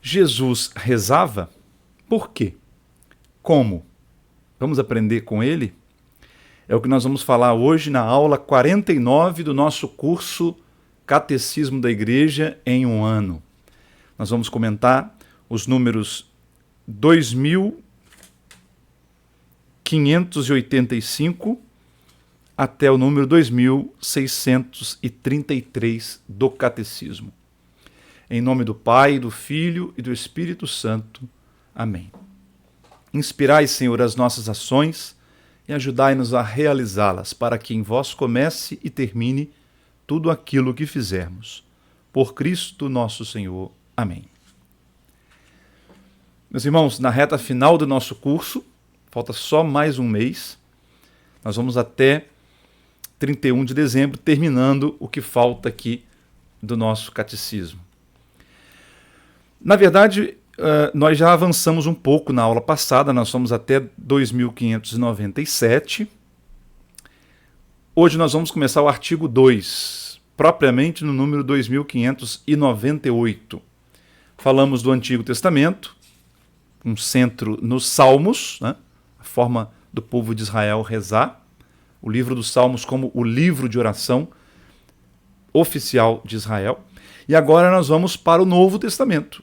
Jesus rezava? Por quê? Como? Vamos aprender com ele? É o que nós vamos falar hoje na aula 49 do nosso curso Catecismo da Igreja em um Ano. Nós vamos comentar os números 2585 até o número 2633 do Catecismo. Em nome do Pai, do Filho e do Espírito Santo. Amém. Inspirai, Senhor, as nossas ações e ajudai-nos a realizá-las, para que em vós comece e termine tudo aquilo que fizermos. Por Cristo nosso Senhor. Amém. Meus irmãos, na reta final do nosso curso, falta só mais um mês, nós vamos até 31 de dezembro, terminando o que falta aqui do nosso catecismo. Na verdade, nós já avançamos um pouco na aula passada, nós fomos até 2597. Hoje nós vamos começar o artigo 2, propriamente no número 2598. Falamos do Antigo Testamento, um centro nos Salmos, né? A forma do povo de Israel rezar, o livro dos Salmos como o livro de oração oficial de Israel. E agora nós vamos para o Novo Testamento,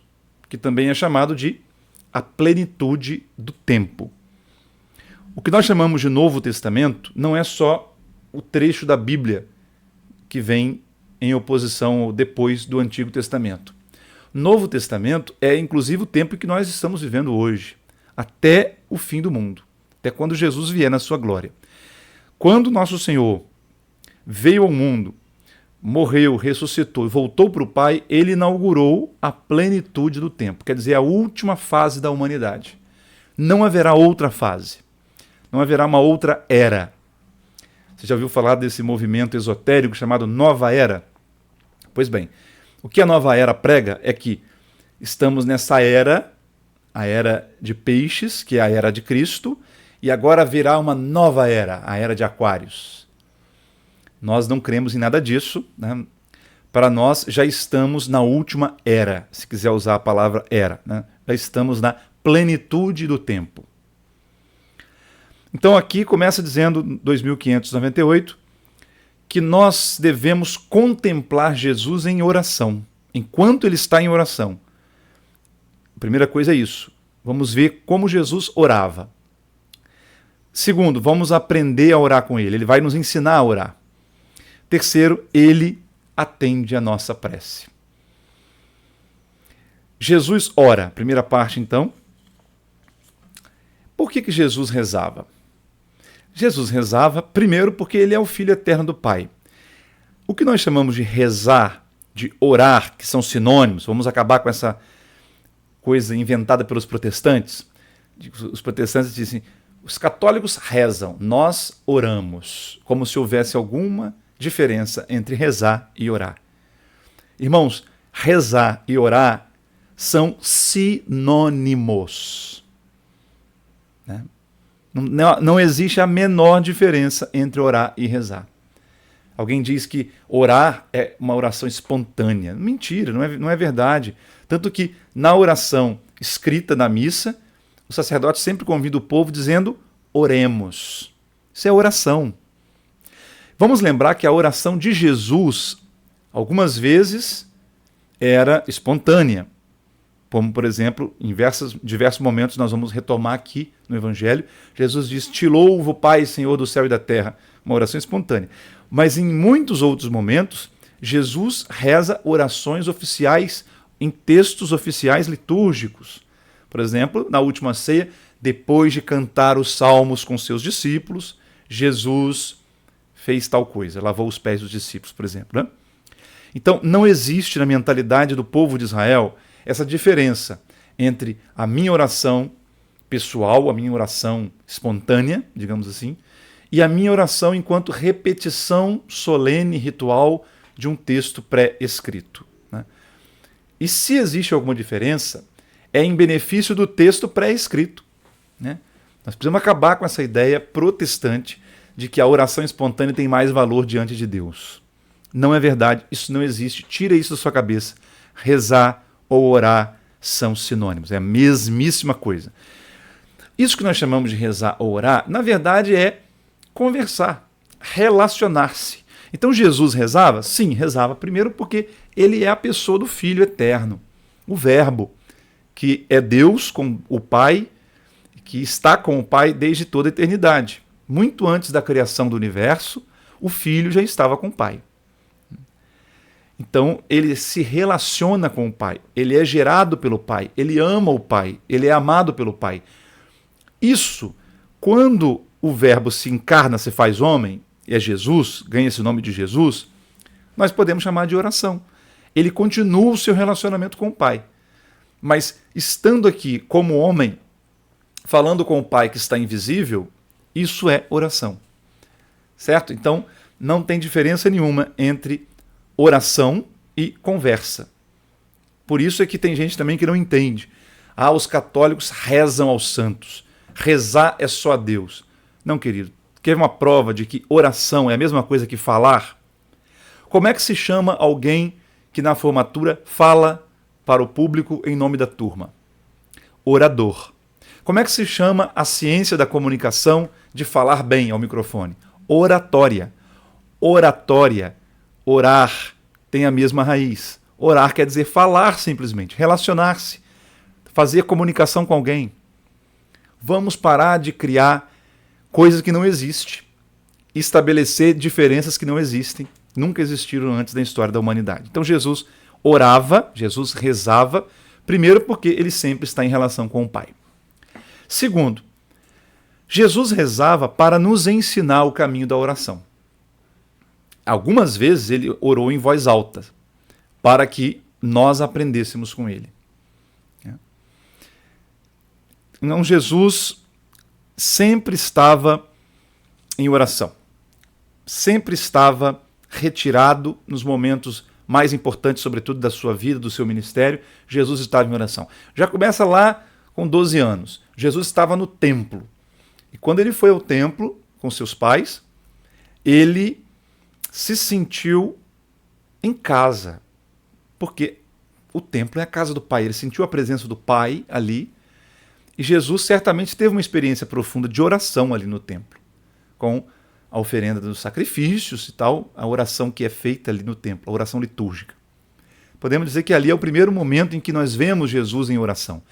que também é chamado de a plenitude do tempo. O que nós chamamos de Novo Testamento não é só o trecho da Bíblia que vem em oposição ou depois do Antigo Testamento. Novo Testamento é inclusive o tempo que nós estamos vivendo hoje, até o fim do mundo, até quando Jesus vier na sua glória. Quando nosso Senhor veio ao mundo, morreu, ressuscitou e voltou para o Pai, ele inaugurou a plenitude do tempo, quer dizer, a última fase da humanidade. Não haverá outra fase, não haverá uma outra era. Você já ouviu falar desse movimento esotérico chamado Nova Era? Pois bem, o que a Nova Era prega é que estamos nessa era, a era de peixes, que é a era de Cristo, e agora virá uma nova era, a era de Aquários. Nós não cremos em nada disso, né? Para nós já estamos na última era, se quiser usar a palavra era, né? Já estamos na plenitude do tempo. Então aqui começa dizendo, 2598, que nós devemos contemplar Jesus em oração, enquanto ele está em oração. A primeira coisa é isso, vamos ver como Jesus orava. Segundo, vamos aprender a orar com ele, ele vai nos ensinar a orar. Terceiro, ele atende a nossa prece. Jesus ora. Primeira parte, então. Por que Jesus rezava? Jesus rezava, primeiro, porque ele é o Filho eterno do Pai. O que nós chamamos de rezar, de orar, que são sinônimos, vamos acabar com essa coisa inventada pelos protestantes. Os protestantes dizem, os católicos rezam, nós oramos, como se houvesse alguma diferença entre rezar e orar. Irmãos, rezar e orar são sinônimos. Né? Não existe a menor diferença entre orar e rezar. Alguém diz que orar é uma oração espontânea. Mentira, não é verdade. Tanto que na oração escrita na missa, o sacerdote sempre convida o povo dizendo, oremos. Isso é oração. Vamos lembrar que a oração de Jesus, algumas vezes, era espontânea. Como, por exemplo, em diversos momentos nós vamos retomar aqui no Evangelho, Jesus diz, te louvo, Pai, Senhor do céu e da terra. Uma oração espontânea. Mas em muitos outros momentos, Jesus reza orações oficiais em textos oficiais litúrgicos. Por exemplo, na última ceia, depois de cantar os salmos com seus discípulos, Jesus fez tal coisa, lavou os pés dos discípulos, por exemplo. Né? Então, não existe na mentalidade do povo de Israel essa diferença entre a minha oração pessoal, a minha oração espontânea, digamos assim, e a minha oração enquanto repetição solene, ritual de um texto pré-escrito. Né? E se existe alguma diferença, é em benefício do texto pré-escrito. Né? Nós precisamos acabar com essa ideia protestante de que a oração espontânea tem mais valor diante de Deus. Não é verdade, isso não existe. Tira isso da sua cabeça. Rezar ou orar são sinônimos, é a mesmíssima coisa. Isso que nós chamamos de rezar ou orar, na verdade é conversar, relacionar-se. Então Jesus rezava? Sim, rezava primeiro porque ele é a pessoa do Filho eterno, o Verbo, que é Deus com o Pai, que está com o Pai desde toda a eternidade. Muito antes da criação do universo, o Filho já estava com o Pai. Então ele se relaciona com o Pai, ele é gerado pelo Pai, ele ama o Pai, ele é amado pelo Pai. Isso, quando o Verbo se encarna, se faz homem, e é Jesus, ganha esse nome de Jesus, nós podemos chamar de oração. Ele continua o seu relacionamento com o Pai. Mas estando aqui como homem, falando com o Pai que está invisível, isso é oração. Certo? Então, não tem diferença nenhuma entre oração e conversa. Por isso é que tem gente também que não entende. Ah, os católicos rezam aos santos. Rezar é só a Deus. Não, querido. Quer uma prova de que oração é a mesma coisa que falar? Como é que se chama alguém que na formatura fala para o público em nome da turma? Orador. Como é que se chama a ciência da comunicação de falar bem ao microfone? Oratória. Oratória, orar, tem a mesma raiz. Orar quer dizer falar simplesmente, relacionar-se, fazer comunicação com alguém. Vamos parar de criar coisas que não existem, estabelecer diferenças que não existem, nunca existiram antes da história da humanidade. Então Jesus orava, Jesus rezava, primeiro porque ele sempre está em relação com o Pai. Segundo, Jesus rezava para nos ensinar o caminho da oração. Algumas vezes ele orou em voz alta, para que nós aprendêssemos com ele. Então Jesus sempre estava em oração, sempre estava retirado nos momentos mais importantes, sobretudo da sua vida, do seu ministério. Jesus estava em oração. Já começa lá com 12 anos. Jesus estava no templo. E quando ele foi ao templo com seus pais, ele se sentiu em casa, porque o templo é a casa do Pai. Ele sentiu a presença do Pai ali, e Jesus certamente teve uma experiência profunda de oração ali no templo, com a oferenda dos sacrifícios e tal, a oração que é feita ali no templo, a oração litúrgica. Podemos dizer que ali é o primeiro momento em que nós vemos Jesus em oração.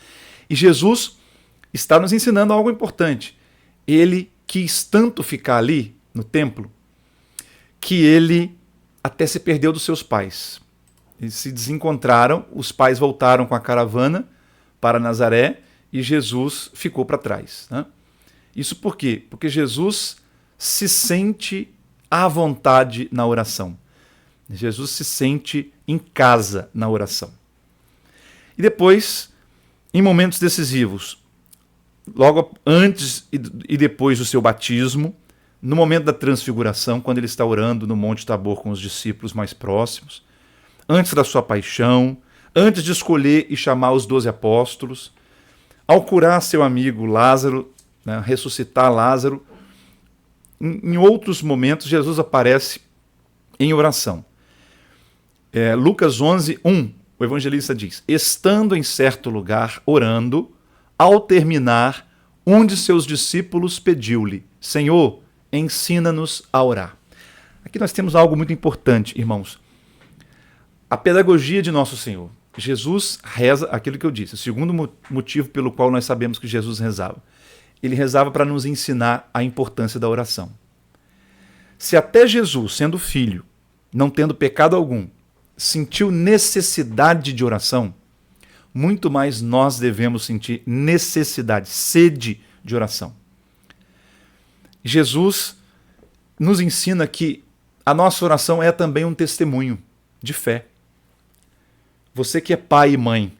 E Jesus está nos ensinando algo importante. Ele quis tanto ficar ali no templo, que ele até se perdeu dos seus pais. Eles se desencontraram, os pais voltaram com a caravana para Nazaré e Jesus ficou para trás. Né? Isso por quê? Porque Jesus se sente à vontade na oração. Jesus se sente em casa na oração. E depois, em momentos decisivos, logo antes e depois do seu batismo, no momento da transfiguração, quando ele está orando no Monte Tabor com os discípulos mais próximos, antes da sua paixão, antes de escolher e chamar os 12 apóstolos, ao curar seu amigo Lázaro, né, ressuscitar Lázaro, em outros momentos Jesus aparece em oração. Lucas 11, 1, o evangelista diz: estando em certo lugar orando, ao terminar, um de seus discípulos pediu-lhe: Senhor, ensina-nos a orar. Aqui nós temos algo muito importante, irmãos. A pedagogia de nosso Senhor. Jesus reza aquilo que eu disse. O segundo motivo pelo qual nós sabemos que Jesus rezava. Ele rezava para nos ensinar a importância da oração. Se até Jesus, sendo filho, não tendo pecado algum, sentiu necessidade de oração, muito mais nós devemos sentir necessidade, sede de oração. Jesus nos ensina que a nossa oração é também um testemunho de fé. Você que é pai e mãe,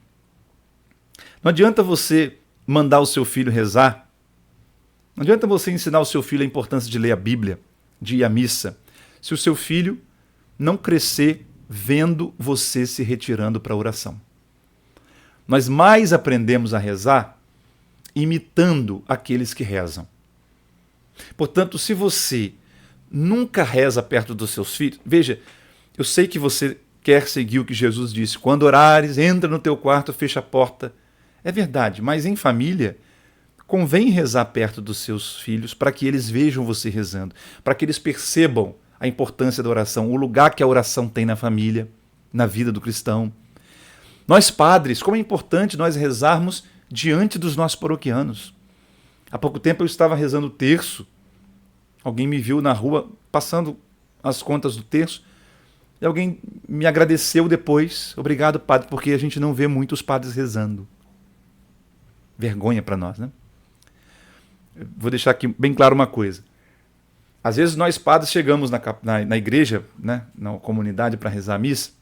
não adianta você mandar o seu filho rezar, não adianta você ensinar o seu filho a importância de ler a Bíblia, de ir à missa, se o seu filho não crescer vendo você se retirando para a oração. Nós mais aprendemos a rezar imitando aqueles que rezam. Portanto, se você nunca reza perto dos seus filhos, veja, eu sei que você quer seguir o que Jesus disse. Quando orares, entra no teu quarto, fecha a porta. É verdade, mas em família, convém rezar perto dos seus filhos para que eles vejam você rezando, para que eles percebam a importância da oração, o lugar que a oração tem na família, na vida do cristão. Nós padres, como é importante nós rezarmos diante dos nossos paroquianos. Há pouco tempo eu estava rezando o terço, alguém me viu na rua passando as contas do terço, e alguém me agradeceu depois. Obrigado, padre, porque a gente não vê muitos padres rezando. Vergonha para nós, né? Vou deixar aqui bem claro uma coisa. Às vezes nós padres chegamos na igreja, né, na comunidade para rezar a missa,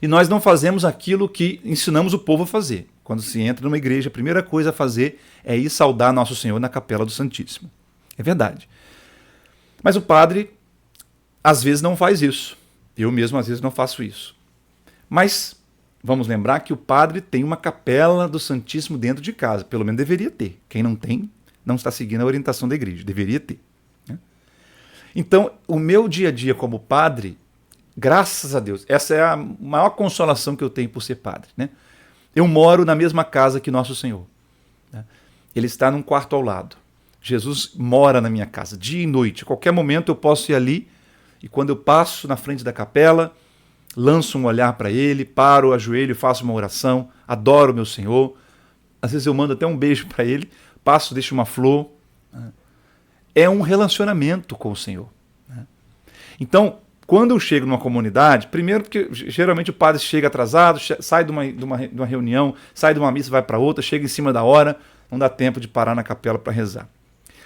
e nós não fazemos aquilo que ensinamos o povo a fazer. Quando se entra numa igreja, a primeira coisa a fazer é ir saudar Nosso Senhor na Capela do Santíssimo. É verdade. Mas o padre, às vezes, não faz isso. Eu mesmo, às vezes, não faço isso. Mas vamos lembrar que o padre tem uma Capela do Santíssimo dentro de casa. Pelo menos deveria ter. Quem não tem, não está seguindo a orientação da igreja. Deveria ter. Então, o meu dia a dia como padre, graças a Deus, essa é a maior consolação que eu tenho por ser padre, né? Eu moro na mesma casa que Nosso Senhor, né? Ele está num quarto ao lado. Jesus mora na minha casa, dia e noite. A qualquer momento eu posso ir ali, e quando eu passo na frente da capela, lanço um olhar para ele, paro, ajoelho, faço uma oração, adoro meu Senhor. Às vezes eu mando até um beijo para ele, passo, deixo uma flor. É um relacionamento com o Senhor. Então, quando eu chego numa comunidade, primeiro porque geralmente o padre chega atrasado, sai de uma reunião, sai de uma missa, vai para outra, chega em cima da hora, não dá tempo de parar na capela para rezar.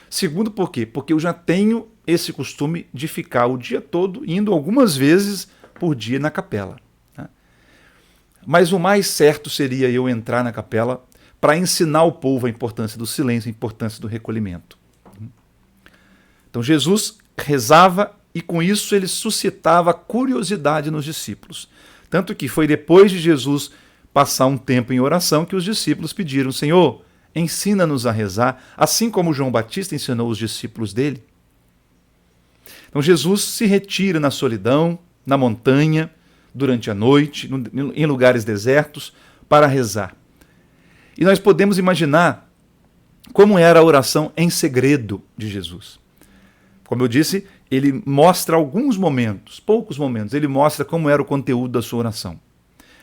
Segundo, por quê? Porque eu já tenho esse costume de ficar o dia todo indo algumas vezes por dia na capela. Mas o mais certo seria eu entrar na capela para ensinar o povo a importância do silêncio, a importância do recolhimento. Então Jesus rezava e com isso ele suscitava curiosidade nos discípulos. Tanto que foi depois de Jesus passar um tempo em oração que os discípulos pediram: Senhor, ensina-nos a rezar, assim como João Batista ensinou os discípulos dele. Então Jesus se retira na solidão, na montanha, durante a noite, em lugares desertos, para rezar. E nós podemos imaginar como era a oração em segredo de Jesus. Como eu disse, ele mostra alguns momentos, poucos momentos, ele mostra como era o conteúdo da sua oração.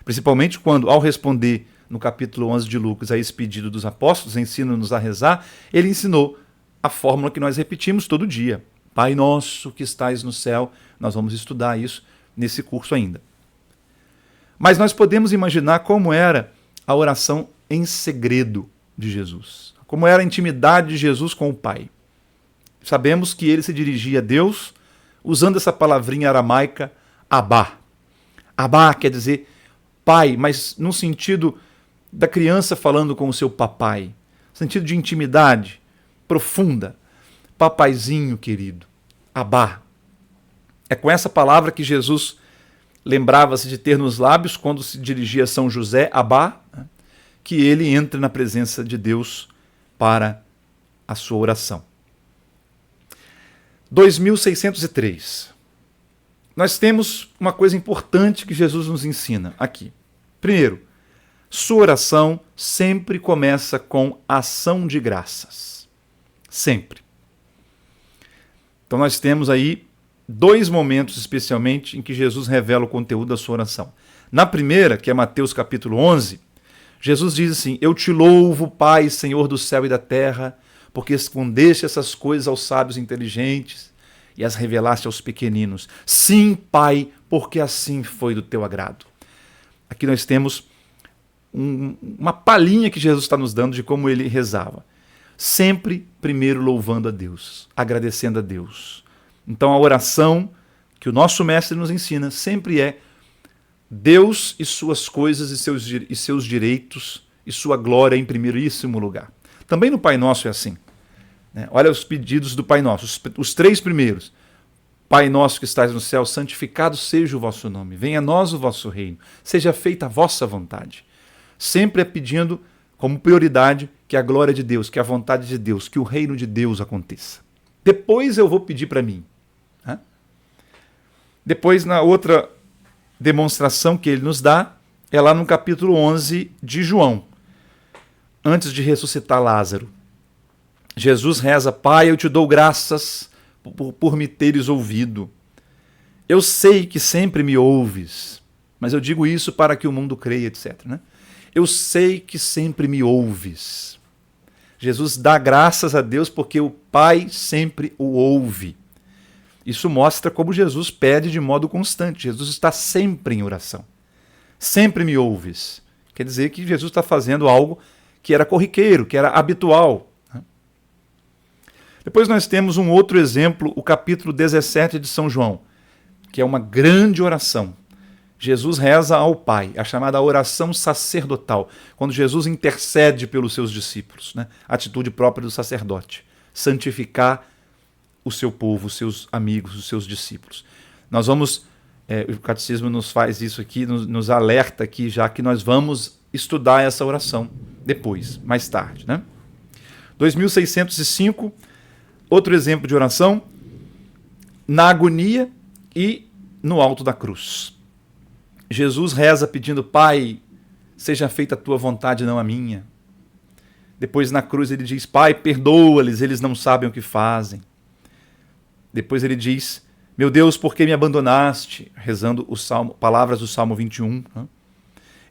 Principalmente quando, ao responder no capítulo 11 de Lucas a esse pedido dos apóstolos, ensina-nos a rezar, ele ensinou a fórmula que nós repetimos todo dia. Pai nosso que estais no céu, nós vamos estudar isso nesse curso ainda. Mas nós podemos imaginar como era a oração em segredo de Jesus, como era a intimidade de Jesus com o Pai. Sabemos que ele se dirigia a Deus usando essa palavrinha aramaica, Abá. Abá quer dizer pai, mas no sentido da criança falando com o seu papai, sentido de intimidade profunda. Papaizinho querido, Abá. É com essa palavra que Jesus lembrava-se de ter nos lábios quando se dirigia a São José, Abá, que ele entra na presença de Deus para a sua oração. 2603. Nós temos uma coisa importante que Jesus nos ensina aqui. Primeiro, sua oração sempre começa com ação de graças. Sempre. Então nós temos aí dois momentos especialmente em que Jesus revela o conteúdo da sua oração. Na primeira, que é Mateus capítulo 11, Jesus diz assim: Eu te louvo, Pai, Senhor do céu e da terra, porque escondeste essas coisas aos sábios inteligentes e as revelaste aos pequeninos. Sim, Pai, porque assim foi do teu agrado. Aqui nós temos uma palhinha que Jesus está nos dando de como ele rezava. Sempre primeiro louvando a Deus, agradecendo a Deus. Então a oração que o nosso mestre nos ensina sempre é Deus e suas coisas e seus direitos e sua glória em primeiríssimo lugar. Também no Pai Nosso é assim. Olha os pedidos do Pai Nosso, os três primeiros. Pai nosso que estais no céu, santificado seja o vosso nome. Venha a nós o vosso reino. Seja feita a vossa vontade. Sempre é pedindo como prioridade que a glória de Deus, que a vontade de Deus, que o reino de Deus aconteça. Depois eu vou pedir para mim. Depois, na outra demonstração que ele nos dá é lá no capítulo 11 de João, antes de ressuscitar Lázaro. Jesus reza: Pai, eu te dou graças por me teres ouvido. Eu sei que sempre me ouves, mas eu digo isso para que o mundo creia, etc. Né? Eu sei que sempre me ouves. Jesus dá graças a Deus porque o Pai sempre o ouve. Isso mostra como Jesus pede de modo constante. Jesus está sempre em oração. Sempre me ouves. Quer dizer que Jesus está fazendo algo que era corriqueiro, que era habitual. Depois nós temos um outro exemplo, o capítulo 17 de São João, que é uma grande oração. Jesus reza ao Pai, a chamada oração sacerdotal, quando Jesus intercede pelos seus discípulos, né? A atitude própria do sacerdote, santificar o seu povo, os seus amigos, os seus discípulos. Nós vamos, o Catecismo nos faz isso aqui, nos alerta aqui, já que nós vamos estudar essa oração depois, mais tarde. Né? 2605, outro exemplo de oração, na agonia e no alto da cruz. Jesus reza pedindo: Pai, seja feita a tua vontade, não a minha. Depois na cruz ele diz: Pai, perdoa-lhes, eles não sabem o que fazem. Depois ele diz: Meu Deus, por que me abandonaste? Rezando o salmo, palavras do Salmo 21. Né?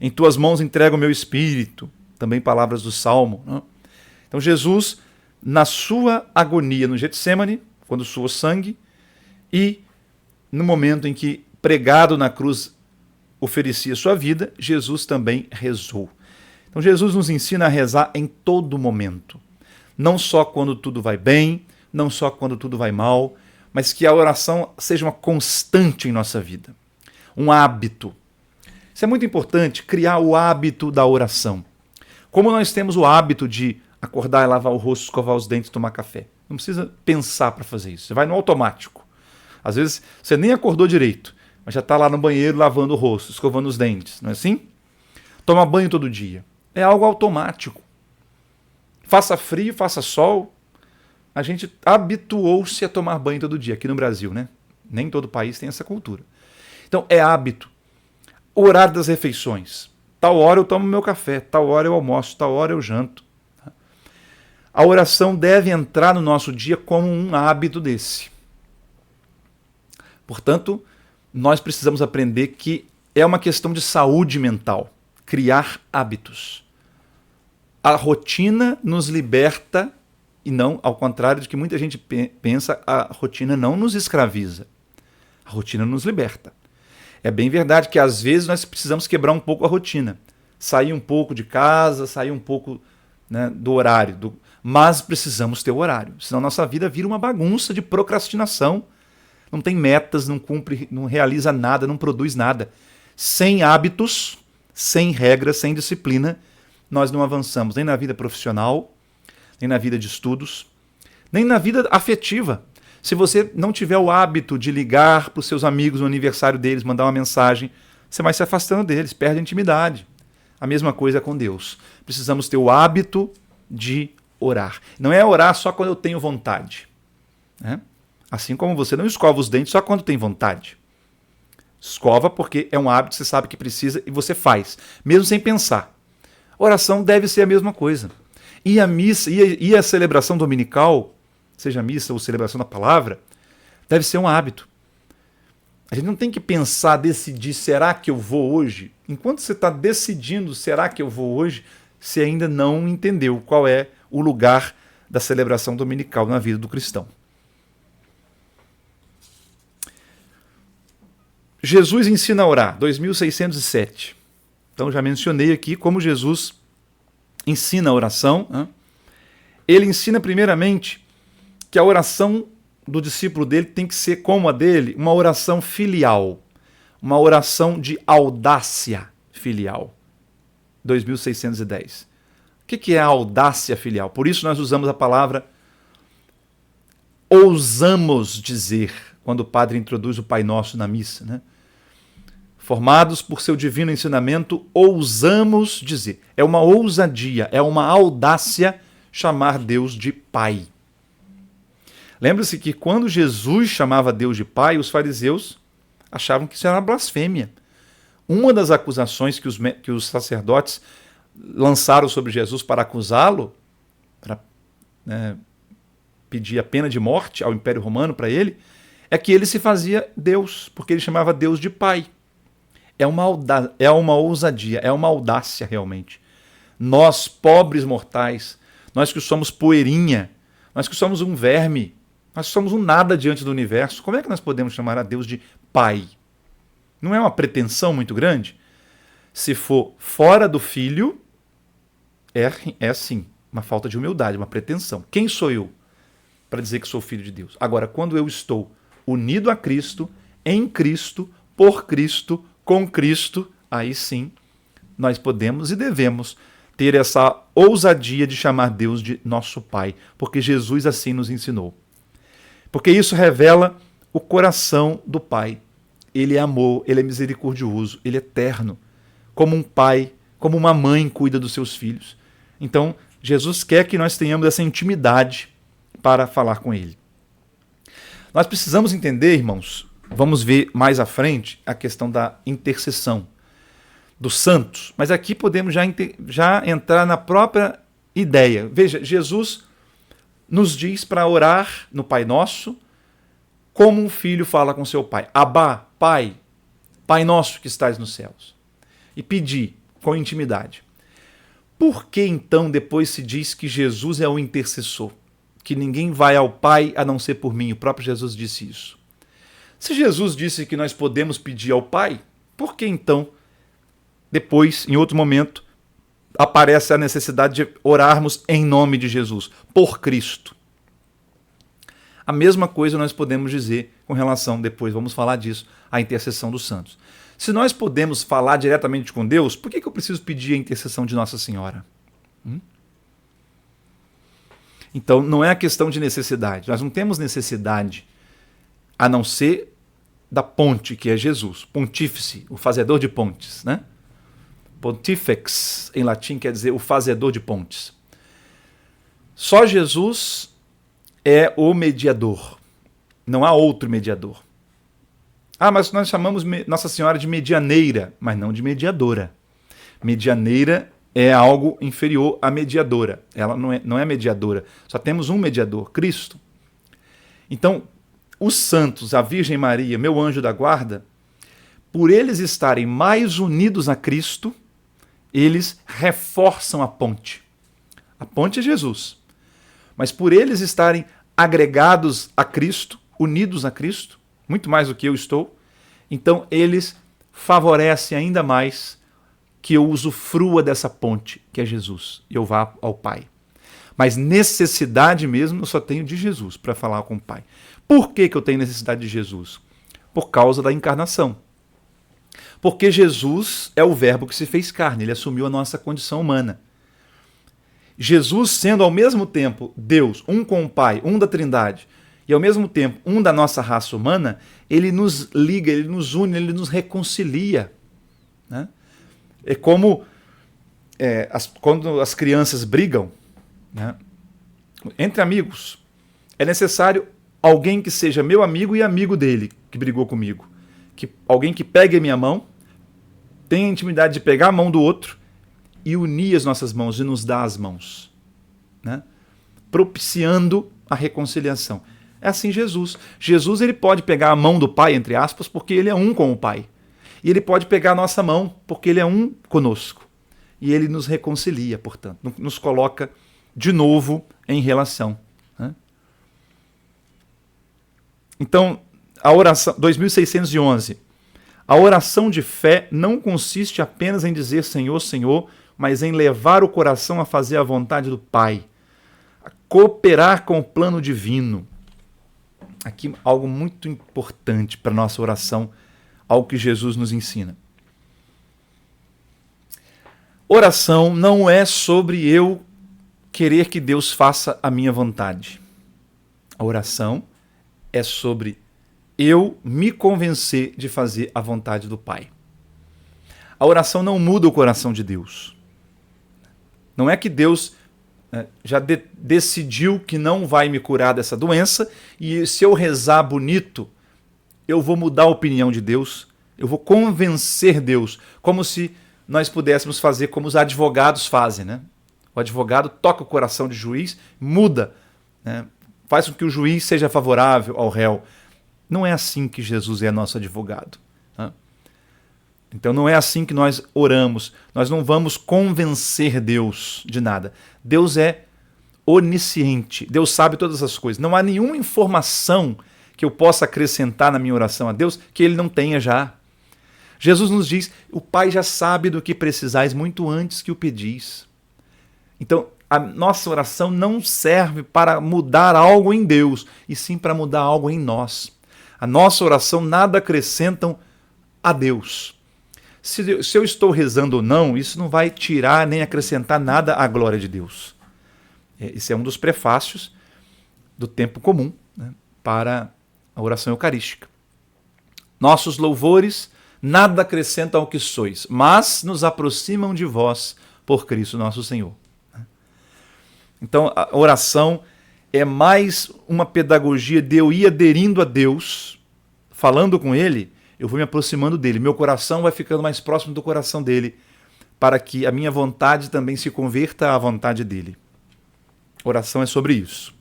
Em tuas mãos entrego o meu espírito. Também palavras do Salmo. Né? Então Jesus, na sua agonia no Getsêmani, quando suou sangue, e no momento em que, pregado na cruz, oferecia sua vida, Jesus também rezou. Então Jesus nos ensina a rezar em todo momento. Não só quando tudo vai bem, não só quando tudo vai mal, mas que a oração seja uma constante em nossa vida. Um hábito. Isso é muito importante, criar o hábito da oração. Como nós temos o hábito de acordar e lavar o rosto, escovar os dentes, tomar café. Não precisa pensar para fazer isso. Você vai no automático. Às vezes você nem acordou direito, mas já está lá no banheiro lavando o rosto, escovando os dentes, não é assim? Toma banho todo dia. É algo automático. Faça frio, faça sol. A gente habituou-se a tomar banho todo dia, aqui no Brasil, né? Nem todo país tem essa cultura. Então, é hábito. O horário das refeições. Tal hora eu tomo meu café, tal hora eu almoço, tal hora eu janto. A oração deve entrar no nosso dia como um hábito desse. Portanto, nós precisamos aprender que é uma questão de saúde mental, criar hábitos. A rotina nos liberta, e não, ao contrário de que muita gente pensa, a rotina não nos escraviza. A rotina nos liberta. É bem verdade que às vezes nós precisamos quebrar um pouco a rotina, sair um pouco de casa, sair um pouco, né, do horário, mas precisamos ter o horário, senão nossa vida vira uma bagunça de procrastinação. Não tem metas, não cumpre, não realiza nada, não produz nada. Sem hábitos, sem regras, sem disciplina, nós não avançamos nem na vida profissional, nem na vida de estudos, nem na vida afetiva. Se você não tiver o hábito de ligar para os seus amigos no aniversário deles, mandar uma mensagem, você vai se afastando deles, perde a intimidade. A mesma coisa com Deus. Precisamos ter o hábito de orar. Não é orar só quando eu tenho vontade, né? Assim como você não escova os dentes só quando tem vontade. Escova porque é um hábito, você sabe que precisa e você faz, mesmo sem pensar. Oração deve ser a mesma coisa. E a missa, e a celebração dominical, seja missa ou celebração da palavra, deve ser um hábito. A gente não tem que pensar, decidir, será que eu vou hoje? Enquanto você está decidindo, será que eu vou hoje, você ainda não entendeu qual é o lugar da celebração dominical na vida do cristão. Jesus ensina a orar, 2607. Então já mencionei aqui como Jesus ensina a oração. Né? Ele ensina primeiramente que a oração do discípulo dele tem que ser como a dele, uma oração filial, uma oração de audácia filial. 2610. O que é a audácia filial? Por isso nós usamos a palavra ousamos dizer, quando o padre introduz o Pai Nosso na missa, né? Formados por seu divino ensinamento, ousamos dizer. É uma ousadia, é uma audácia chamar Deus de Pai. Lembre-se que quando Jesus chamava Deus de Pai, os fariseus achavam que isso era uma blasfêmia. Uma das acusações que os sacerdotes lançaram sobre Jesus para acusá-lo, para pedir a pena de morte ao Império Romano para ele, é que ele se fazia Deus, porque ele chamava Deus de Pai. É uma ousadia, é uma audácia realmente. Nós, pobres mortais, nós que somos poeirinha, nós que somos um verme, nós que somos um nada diante do universo, como é que nós podemos chamar a Deus de Pai? Não é uma pretensão muito grande? Se for fora do Filho, é sim, uma falta de humildade, uma pretensão. Quem sou eu para dizer que sou filho de Deus? Agora, quando eu estou unido a Cristo, em Cristo, por Cristo, com Cristo, aí sim nós podemos e devemos ter essa ousadia de chamar Deus de nosso Pai, porque Jesus assim nos ensinou. Porque isso revela o coração do Pai. Ele é amor, ele é misericordioso, ele é eterno. Como um pai, como uma mãe cuida dos seus filhos. Então, Jesus quer que nós tenhamos essa intimidade para falar com ele. Nós precisamos entender, irmãos, vamos ver mais à frente a questão da intercessão dos santos, mas aqui podemos já entrar na própria ideia. Veja, Jesus nos diz para orar no Pai Nosso como um filho fala com seu pai. Abá, Pai, Pai Nosso que estás nos céus. E pedir com intimidade. Por que então depois se diz que Jesus é o intercessor? Que ninguém vai ao Pai a não ser por mim. O próprio Jesus disse isso. Se Jesus disse que nós podemos pedir ao Pai, por que então, depois, em outro momento, aparece a necessidade de orarmos em nome de Jesus, por Cristo? A mesma coisa nós podemos dizer com relação, depois vamos falar disso, à intercessão dos santos. Se nós podemos falar diretamente com Deus, por que eu preciso pedir a intercessão de Nossa Senhora? Então, não é a questão de necessidade. Nós não temos necessidade a não ser da ponte, que é Jesus. Pontífice, o fazedor de pontes, né? Pontifex, em latim, quer dizer o fazedor de pontes. Só Jesus é o mediador. Não há outro mediador. Ah, mas nós chamamos Nossa Senhora de medianeira, mas não de mediadora. Medianeira é algo inferior à mediadora. Ela não é mediadora. Só temos um mediador, Cristo. Então, os santos, a Virgem Maria, meu anjo da guarda, por eles estarem mais unidos a Cristo, eles reforçam a ponte. A ponte é Jesus. Mas por eles estarem agregados a Cristo, unidos a Cristo, muito mais do que eu estou, então eles favorecem ainda mais que eu usufrua dessa ponte, que é Jesus, e eu vá ao Pai. Mas necessidade mesmo eu só tenho de Jesus para falar com o Pai. Por que eu tenho necessidade de Jesus? Por causa da encarnação. Porque Jesus é o Verbo que se fez carne, ele assumiu a nossa condição humana. Jesus, sendo ao mesmo tempo Deus, um com o Pai, um da Trindade, e ao mesmo tempo um da nossa raça humana, ele nos liga, ele nos une, ele nos reconcilia. Né? É como quando as crianças brigam, né, entre amigos, é necessário alguém que seja meu amigo e amigo dele, que brigou comigo. Alguém que pegue a minha mão, tenha a intimidade de pegar a mão do outro e unir as nossas mãos e nos dar as mãos, né? Propiciando a reconciliação. É assim Jesus. Jesus ele pode pegar a mão do Pai, entre aspas, porque ele é um com o Pai. E ele pode pegar a nossa mão, porque ele é um conosco. E ele nos reconcilia, portanto, nos coloca de novo em relação. Né? Então, a oração 2611. A oração de fé não consiste apenas em dizer Senhor, Senhor, mas em levar o coração a fazer a vontade do Pai, a cooperar com o plano divino. Aqui algo muito importante para a nossa oração, algo que Jesus nos ensina. Oração não é sobre eu querer que Deus faça a minha vontade. A oração é sobre eu me convencer de fazer a vontade do Pai. A oração não muda o coração de Deus. Não é que Deus já decidiu que não vai me curar dessa doença e se eu rezar bonito, eu vou mudar a opinião de Deus Eu vou convencer Deus, como se nós pudéssemos fazer como os advogados fazem, né? O advogado toca o coração de juiz, muda, né? Faz com que o juiz seja favorável ao réu. Não é assim que Jesus é nosso advogado. Né? Então não é assim que nós oramos. Nós não vamos convencer Deus de nada. Deus é onisciente. Deus sabe todas as coisas. Não há nenhuma informação que eu possa acrescentar na minha oração a Deus que Ele não tenha já. Jesus nos diz, o Pai já sabe do que precisais muito antes que o pedis. Então, a nossa oração não serve para mudar algo em Deus, e sim para mudar algo em nós. A nossa oração nada acrescentam a Deus. Se eu estou rezando ou não, isso não vai tirar nem acrescentar nada à glória de Deus. Esse é um dos prefácios do tempo comum, né, para a oração eucarística. Nossos louvores nada acrescentam ao que sois, mas nos aproximam de vós por Cristo nosso Senhor. Então, a oração é mais uma pedagogia de eu ir aderindo a Deus, falando com Ele, eu vou me aproximando dEle. Meu coração vai ficando mais próximo do coração dEle, para que a minha vontade também se converta à vontade dEle. Oração é sobre isso.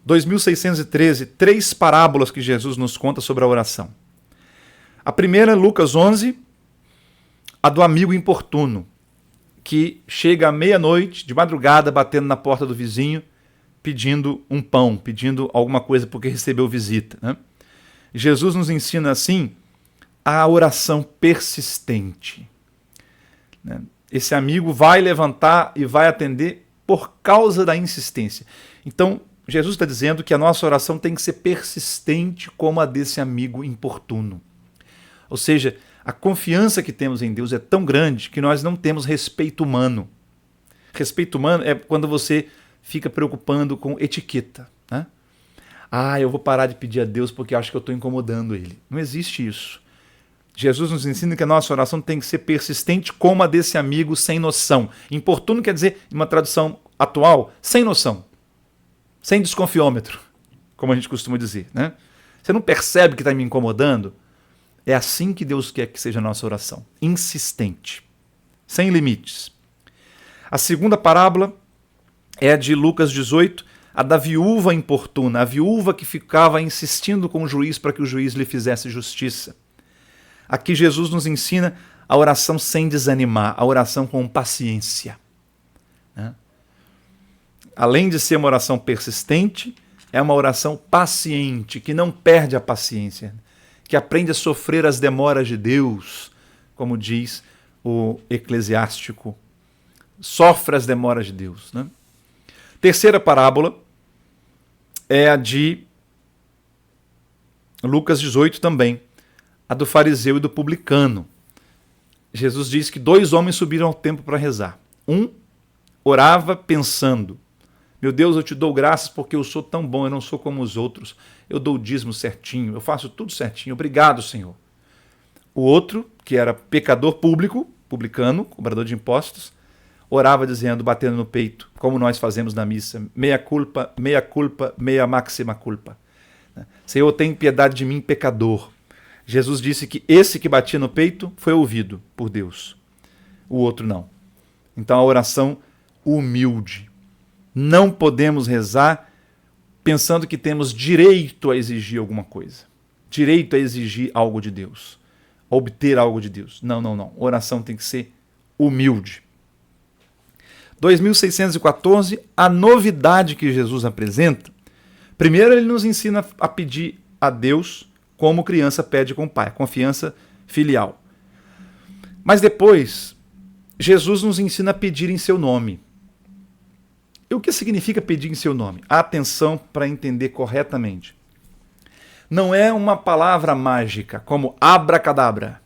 2613, 3 parábolas que Jesus nos conta sobre a oração. A primeira, Lucas 11, a do amigo importuno, que chega à meia-noite, de madrugada, batendo na porta do vizinho, pedindo um pão, pedindo alguma coisa porque recebeu visita. Né? Jesus nos ensina, assim, a oração persistente. Né? Esse amigo vai levantar e vai atender por causa da insistência. Então, Jesus está dizendo que a nossa oração tem que ser persistente como a desse amigo importuno. Ou seja, a confiança que temos em Deus é tão grande que nós não temos respeito humano. Respeito humano é quando você fica preocupando com etiqueta. Né? Eu vou parar de pedir a Deus porque acho que eu estou incomodando Ele. Não existe isso. Jesus nos ensina que a nossa oração tem que ser persistente como a desse amigo sem noção. Importuno quer dizer, em uma tradução atual, sem noção. Sem desconfiômetro, como a gente costuma dizer. Né? Você não percebe que está me incomodando? É assim que Deus quer que seja a nossa oração. Insistente. Sem limites. A segunda parábola é a de Lucas 18, a da viúva importuna. A viúva que ficava insistindo com o juiz para que o juiz lhe fizesse justiça. Aqui Jesus nos ensina a oração sem desanimar, a oração com paciência. Né? Além de ser uma oração persistente, é uma oração paciente, que não perde a paciência, que aprende a sofrer as demoras de Deus, como diz o eclesiástico. Sofre as demoras de Deus. Né? Terceira parábola é a de Lucas 18 também, a do fariseu e do publicano. Jesus diz que 2 homens subiram ao templo para rezar. Um orava pensando, meu Deus, eu te dou graças porque eu sou tão bom, eu não sou como os outros. Eu dou o dízimo certinho, eu faço tudo certinho. Obrigado, Senhor. O outro, que era pecador publicano, cobrador de impostos, orava dizendo, batendo no peito, como nós fazemos na missa, meia culpa, meia máxima culpa. Senhor, tem piedade de mim, pecador. Jesus disse que esse que batia no peito foi ouvido por Deus. O outro não. Então a oração humilde. Não podemos rezar pensando que temos direito a exigir alguma coisa. Direito a exigir algo de Deus. Obter algo de Deus. Não. A oração tem que ser humilde. 2614, a novidade que Jesus apresenta. Primeiro, ele nos ensina a pedir a Deus como criança pede com o pai. Confiança filial. Mas depois, Jesus nos ensina a pedir em seu nome. E o que significa pedir em seu nome? Atenção para entender corretamente. Não é uma palavra mágica, como abracadabra.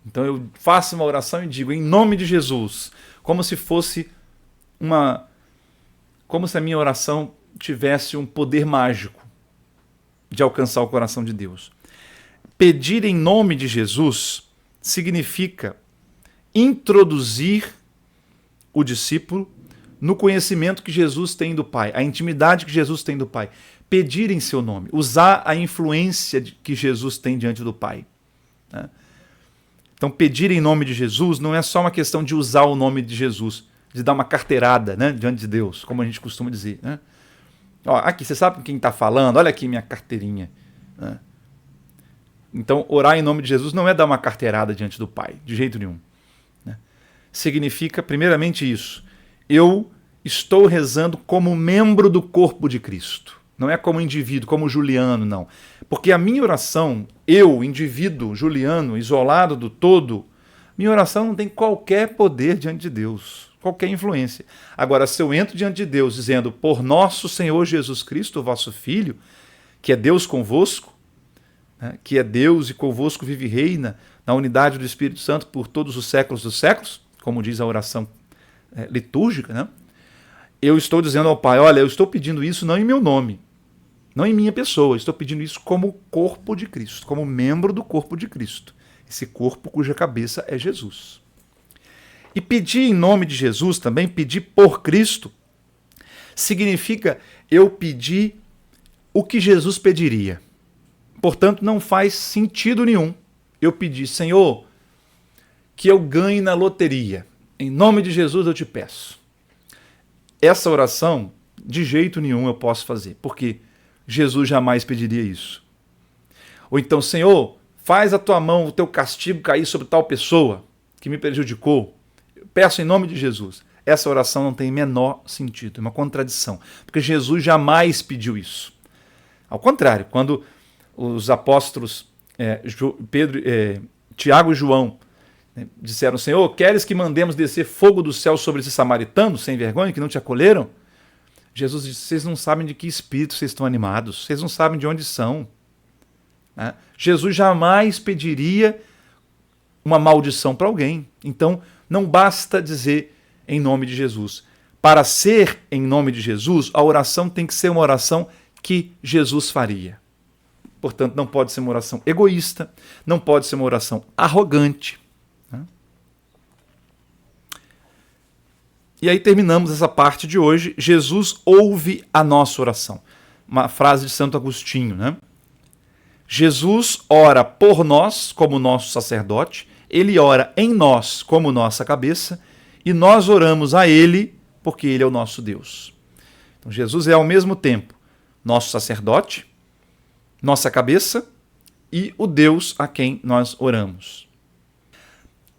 Então eu faço uma oração e digo, em nome de Jesus, como se fosse como se a minha oração tivesse um poder mágico de alcançar o coração de Deus. Pedir em nome de Jesus significa introduzir o discípulo no conhecimento que Jesus tem do Pai, a intimidade que Jesus tem do Pai. Pedir em seu nome, usar a influência que Jesus tem diante do Pai. né? Então, pedir em nome de Jesus não é só uma questão de usar o nome de Jesus, de dar uma carteirada, né, diante de Deus, como a gente costuma dizer, né? Ó, aqui, você sabe com quem está falando? Olha aqui minha carteirinha, né? Então, orar em nome de Jesus não é dar uma carteirada diante do Pai, de jeito nenhum, né? Significa, primeiramente, isso. Eu estou rezando como membro do corpo de Cristo. Não é como indivíduo, como Juliano, não. Porque a minha oração, eu, indivíduo, Juliano, isolado do todo, minha oração não tem qualquer poder diante de Deus, qualquer influência. Agora, se eu entro diante de Deus dizendo, por nosso Senhor Jesus Cristo, vosso Filho, que é Deus convosco, né, que é Deus e convosco vive e reina na unidade do Espírito Santo por todos os séculos dos séculos, como diz a oração litúrgica, né? Eu estou dizendo ao Pai, olha, eu estou pedindo isso não em meu nome, não em minha pessoa, estou pedindo isso como corpo de Cristo, como membro do corpo de Cristo. Esse corpo cuja cabeça é Jesus. E pedir em nome de Jesus também, pedir por Cristo, significa eu pedir o que Jesus pediria. Portanto, não faz sentido nenhum eu pedir, Senhor, que eu ganhe na loteria. Em nome de Jesus eu te peço. Essa oração, de jeito nenhum eu posso fazer, porque Jesus jamais pediria isso. Ou então, Senhor, faz a tua mão, o teu castigo cair sobre tal pessoa que me prejudicou. Eu peço em nome de Jesus. Essa oração não tem menor sentido, é uma contradição, porque Jesus jamais pediu isso. Ao contrário, quando os apóstolos Tiago e João disseram, Senhor, queres que mandemos descer fogo do céu sobre esses samaritanos sem vergonha que não te acolheram? Jesus disse, vocês não sabem de que espírito vocês estão animados, vocês não sabem de onde são. Né? Jesus jamais pediria uma maldição para alguém. Então, não basta dizer em nome de Jesus. Para ser em nome de Jesus, a oração tem que ser uma oração que Jesus faria. Portanto, não pode ser uma oração egoísta, não pode ser uma oração arrogante. Né? E aí terminamos essa parte de hoje. Jesus ouve a nossa oração. Uma frase de Santo Agostinho, né? Jesus ora por nós, como nosso sacerdote, ele ora em nós, como nossa cabeça, e nós oramos a ele, porque ele é o nosso Deus. Então, Jesus é ao mesmo tempo nosso sacerdote, nossa cabeça e o Deus a quem nós oramos.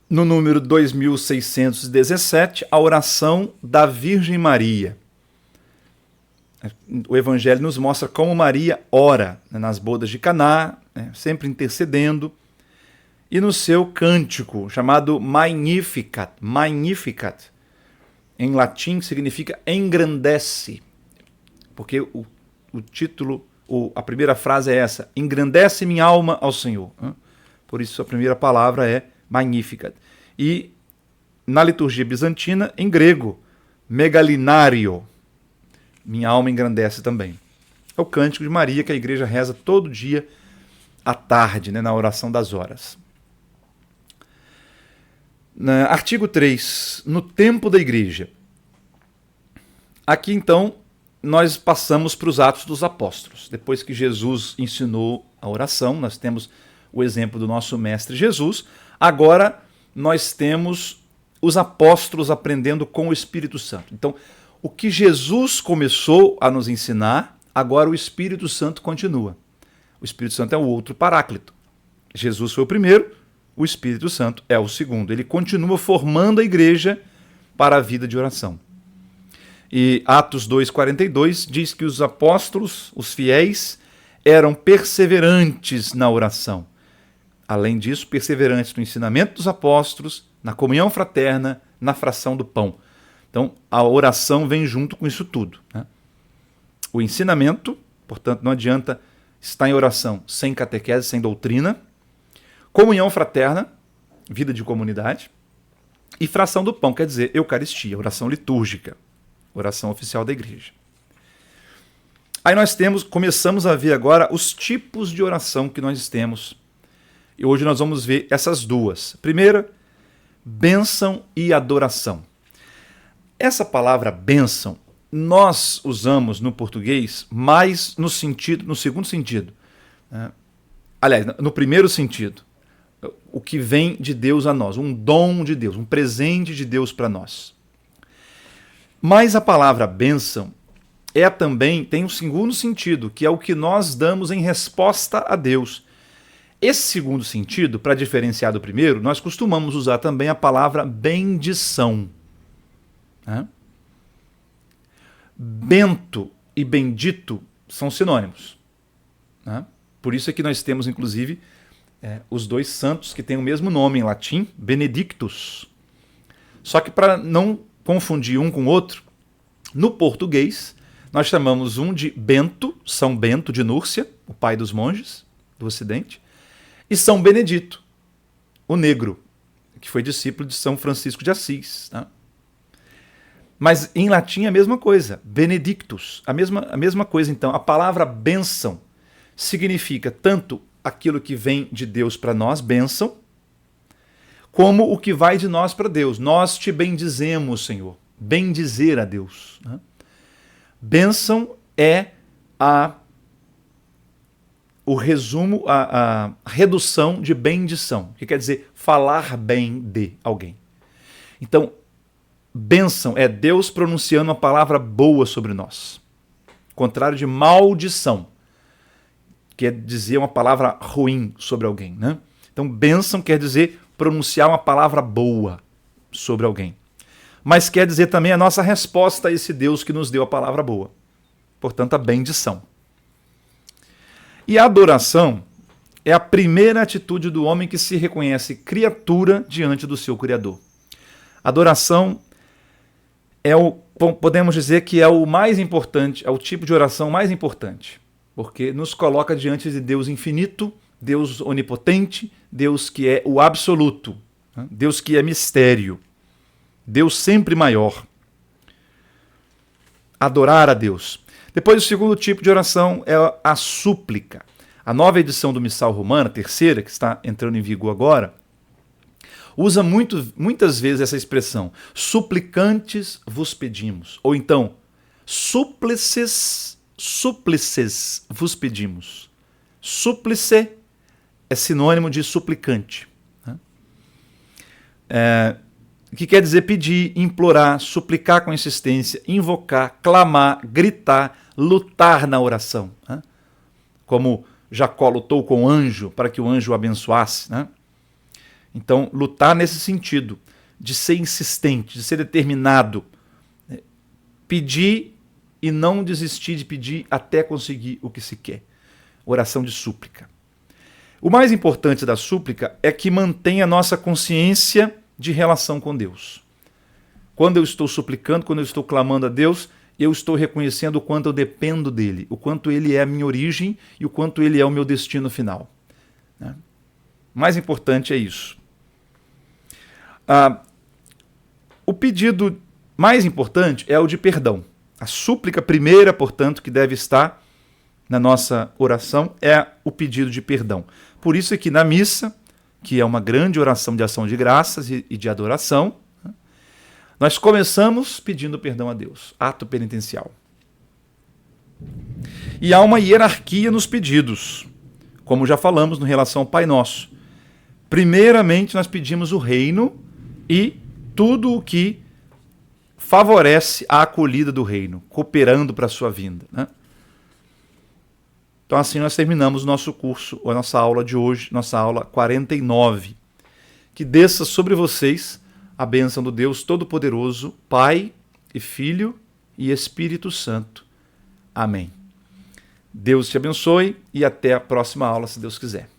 No número 2617, a oração da Virgem Maria. O Evangelho nos mostra como Maria ora, né, nas bodas de Caná, né, sempre intercedendo, e no seu cântico, chamado Magnificat. Magnificat, em latim, significa engrandece, porque o título, a primeira frase é essa, engrandece minha alma ao Senhor. Por isso a primeira palavra é Magnificat. E na liturgia bizantina, em grego, megalinario, minha alma engrandece também. É o cântico de Maria que a igreja reza todo dia à tarde, né, na oração das horas. Artigo 3, no tempo da igreja. Aqui então nós passamos para os Atos dos Apóstolos. Depois que Jesus ensinou a oração, nós temos o exemplo do nosso mestre Jesus. Agora nós temos os apóstolos aprendendo com o Espírito Santo. Então, o que Jesus começou a nos ensinar, agora o Espírito Santo continua. O Espírito Santo é o outro paráclito. Jesus foi o primeiro, o Espírito Santo é o segundo. Ele continua formando a igreja para a vida de oração. E Atos 2,42 diz que os apóstolos, os fiéis, eram perseverantes na oração. Além disso, perseverantes no ensinamento dos apóstolos, na comunhão fraterna, na fração do pão. Então, a oração vem junto com isso tudo, né? O ensinamento, portanto, não adianta estar em oração sem catequese, sem doutrina. Comunhão fraterna, vida de comunidade. E fração do pão, quer dizer, Eucaristia, oração litúrgica, oração oficial da igreja. Aí nós começamos a ver agora os tipos de oração que nós temos. E hoje nós vamos ver essas duas. Primeira, bênção e adoração. Essa palavra bênção, nós usamos no português mais no segundo sentido. Aliás, no primeiro sentido. o que vem de Deus a nós, um dom de Deus, um presente de Deus para nós. Mas a palavra bênção também tem um segundo sentido, que é o que nós damos em resposta a Deus. Esse segundo sentido, para diferenciar do primeiro, nós costumamos usar também a palavra bendição. Bento e bendito são sinônimos. Por isso é que nós temos, inclusive, os dois santos que têm o mesmo nome em latim, Benedictus. Só que para não confundir um com o outro, no português, nós chamamos um de Bento, São Bento de Núrcia, o pai dos monges do Ocidente, e São Benedito, o negro, que foi discípulo de São Francisco de Assis. Mas em latim é a mesma coisa, Benedictus, a mesma coisa. Então, a palavra bênção significa tanto aquilo que vem de Deus para nós, bênção, como o que vai de nós para Deus. Nós te bendizemos, Senhor. Bendizer a Deus. Bênção é o resumo, a redução de bendição, que quer dizer falar bem de alguém. Então, bênção é Deus pronunciando uma palavra boa sobre nós. Contrário de maldição, que é dizer uma palavra ruim sobre alguém. Então, bênção quer dizer pronunciar uma palavra boa sobre alguém. Mas quer dizer também a nossa resposta a esse Deus que nos deu a palavra boa. Portanto, a bendição. E a adoração é a primeira atitude do homem que se reconhece criatura diante do seu Criador. Adoração podemos dizer que é o mais importante, é o tipo de oração mais importante, porque nos coloca diante de Deus infinito, Deus onipotente, Deus que é o absoluto, Deus que é mistério, Deus sempre maior. Adorar a Deus. Depois, o segundo tipo de oração é a súplica. A nova edição do Missal Romana, terceira, que está entrando em vigor agora, usa muitas vezes essa expressão, suplicantes vos pedimos, ou então, súplices vos pedimos. Súplice é sinônimo de suplicante. Que quer dizer pedir, implorar, suplicar com insistência, invocar, clamar, gritar, lutar na oração. Como Jacó lutou com o anjo para que o anjo o abençoasse. Então, lutar nesse sentido, de ser insistente, de ser determinado, pedir e não desistir de pedir até conseguir o que se quer. Oração de súplica. O mais importante da súplica é que mantém a nossa consciência de relação com Deus. Quando eu estou suplicando, quando eu estou clamando a Deus, eu estou reconhecendo o quanto eu dependo dele, o quanto ele é a minha origem e o quanto ele é o meu destino final. O mais importante é isso. O pedido mais importante é o de perdão. A súplica primeira, portanto, que deve estar na nossa oração é o pedido de perdão. Por isso é que na missa, que é uma grande oração de ação de graças e de adoração, nós começamos pedindo perdão a Deus, ato penitencial. E há uma hierarquia nos pedidos, como já falamos no relação ao Pai Nosso. Primeiramente, nós pedimos o reino e tudo o que favorece a acolhida do reino, cooperando para a sua vinda. Então assim nós terminamos o nosso curso, a nossa aula de hoje, nossa aula 49. Que desça sobre vocês a bênção do Deus Todo-Poderoso, Pai e Filho e Espírito Santo. Amém. Deus te abençoe e até a próxima aula, se Deus quiser.